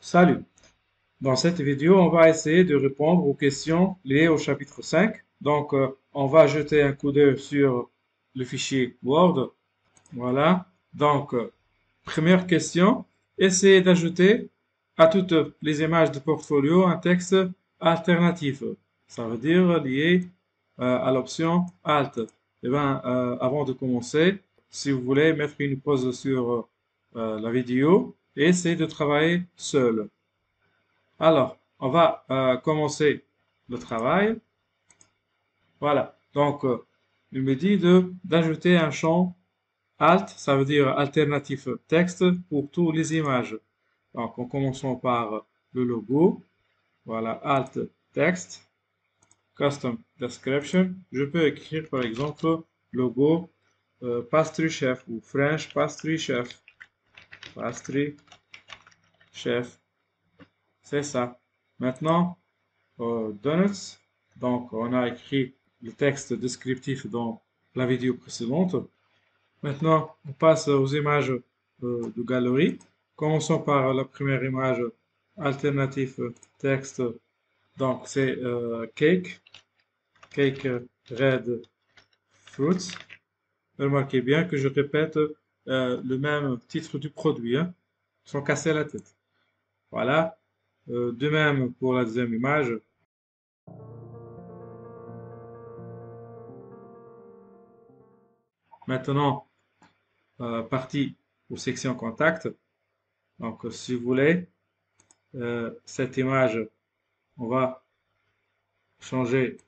Salut! Dans cette vidéo, on va essayer de répondre aux questions liées au chapitre 5. On va jeter un coup d'œil sur le fichier Word. Voilà. Première question, essayez d'ajouter à toutes les images de portfolio un texte alternatif. Ça veut dire lié à l'option Alt. Avant de commencer, si vous voulez mettre une pause sur la vidéo et essayer de travailler seul. Alors, on va commencer le travail. Voilà. Il me dit d'ajouter un champ Alt, ça veut dire alternatif texte pour toutes les images. Donc, en commençant par le logo. Voilà, Alt Text, Custom Description. Je peux écrire par exemple logo Pastry Chef ou French Pastry Chef. Pastry Chef. C'est ça. Maintenant, Donuts. Donc, on a écrit le texte descriptif dans la vidéo précédente. Maintenant, on passe aux images de galerie. Commençons par la première image alternative texte. Donc, c'est cake, cake red fruits. Remarquez bien que je répète le même titre du produit, hein, sans casser la tête. Voilà. De même pour la deuxième image. Maintenant, partie aux sections contact. Donc, si vous voulez, cette image, on va changer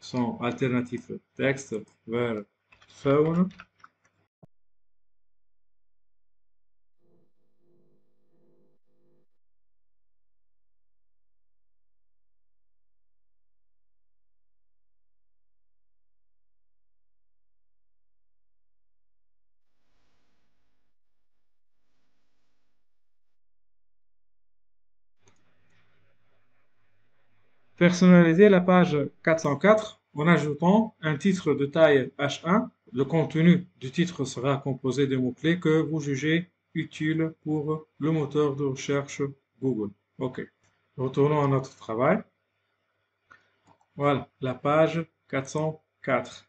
son alternatif texte vers phone. Personnaliser la page 404 en ajoutant un titre de taille H1. Le contenu du titre sera composé des mots-clés que vous jugez utiles pour le moteur de recherche Google. OK. Retournons à notre travail. Voilà, la page 404.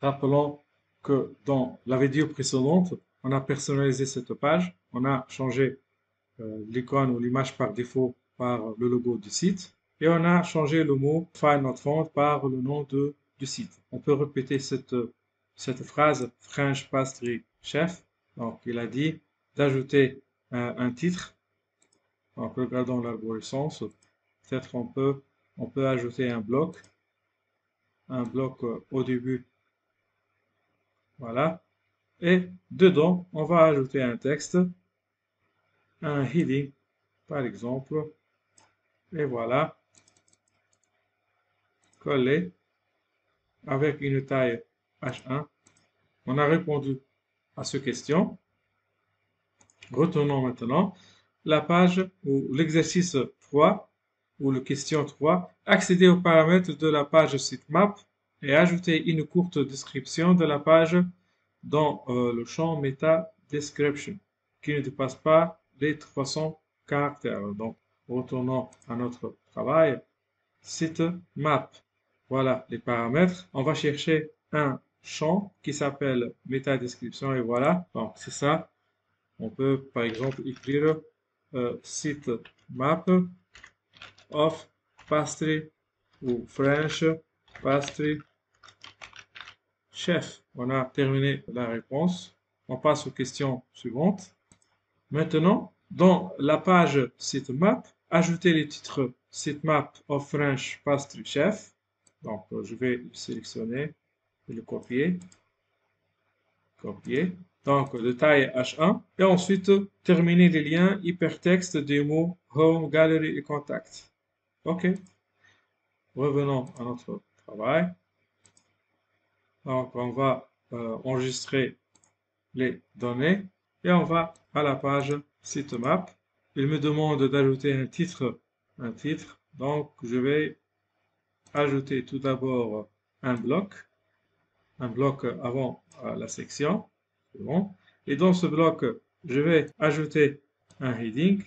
Rappelons que dans la vidéo précédente, on a personnalisé cette page. On a changé l'icône ou l'image par défaut par le logo du site. Et on a changé le mot Find Not Found par le nom du site. On peut répéter cette phrase French Pastry Chef. Donc, il a dit d'ajouter un titre. Donc, regardons l'arborescence. Peut-être on peut ajouter un bloc au début. Voilà. Et dedans, on va ajouter un texte, un heading, par exemple. Et voilà. Coller avec une taille H1. On a répondu à cette question. Retournons maintenant la page ou l'exercice 3 ou la question 3. Accéder aux paramètres de la page sitemap et ajouter une courte description de la page dans le champ Meta Description qui ne dépasse pas les 300 caractères. Donc, retournons à notre travail. Sitemap. Voilà les paramètres. On va chercher un champ qui s'appelle métadescription et voilà. Donc, c'est ça. On peut, par exemple, écrire sitemap of pastry ou French pastry chef. On a terminé la réponse. On passe aux questions suivantes. Maintenant, dans la page sitemap, ajoutez les titres sitemap of French pastry chef. Donc, je vais le sélectionner et le copier. Copier. Donc, de taille H1. Et ensuite, terminer les liens hypertexte des mots Home, Gallery et Contact. OK. Revenons à notre travail. Donc, on va enregistrer les données et on va à la page sitemap. Il me demande d'ajouter un titre. Donc, je vais ajouter tout d'abord un bloc avant la section. C'est bon. Et dans ce bloc, je vais ajouter un heading.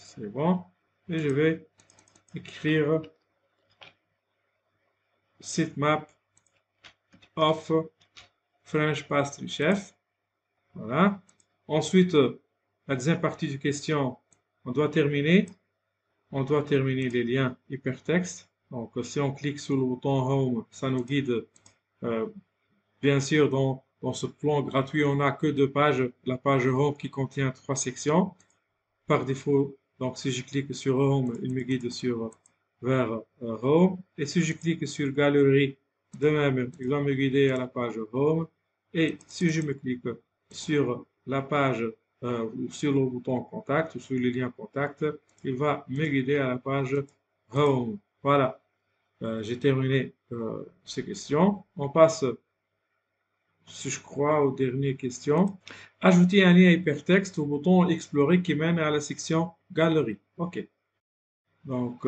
C'est bon. Et je vais écrire sitemap of French Pastry Chef. Voilà. Ensuite, la deuxième partie du question, on doit terminer. On doit terminer les liens hypertextes. Donc, si on clique sur le bouton Home, ça nous guide. euh, Bien sûr, dans ce plan gratuit, on n'a que deux pages. La page Home qui contient trois sections. Par défaut, donc si je clique sur Home, il me guide vers Home. Et si je clique sur Galerie, de même, il va me guider à la page Home. Et si je me clique sur la page ou sur le bouton Contact ou sur le lien Contact, il va me guider à la page Home. Voilà, j'ai terminé ces questions. On passe, si je crois, aux dernières questions. Ajouter un lien hypertexte au bouton Explorer qui mène à la section Galerie. OK. Donc,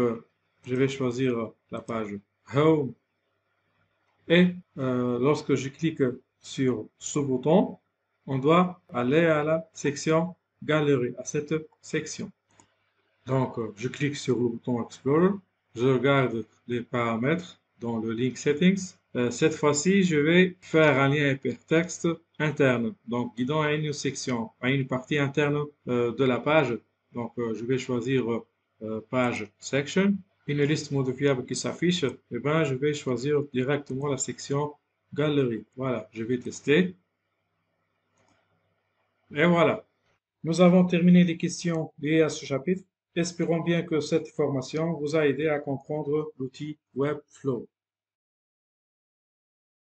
je vais choisir la page Home. Et lorsque je clique sur ce bouton, on doit aller à la section Galerie, à cette section. Donc, je clique sur le bouton Explorer. Je regarde les paramètres dans le Link Settings. Cette fois-ci, je vais faire un lien hypertexte interne, donc guidant à une section, à une partie interne de la page. Donc, je vais choisir page section. Une liste modifiable qui s'affiche, et ben, je vais choisir directement la section galerie. Voilà, je vais tester. Et voilà. Nous avons terminé les questions liées à ce chapitre. Espérons bien que cette formation vous a aidé à comprendre l'outil Webflow.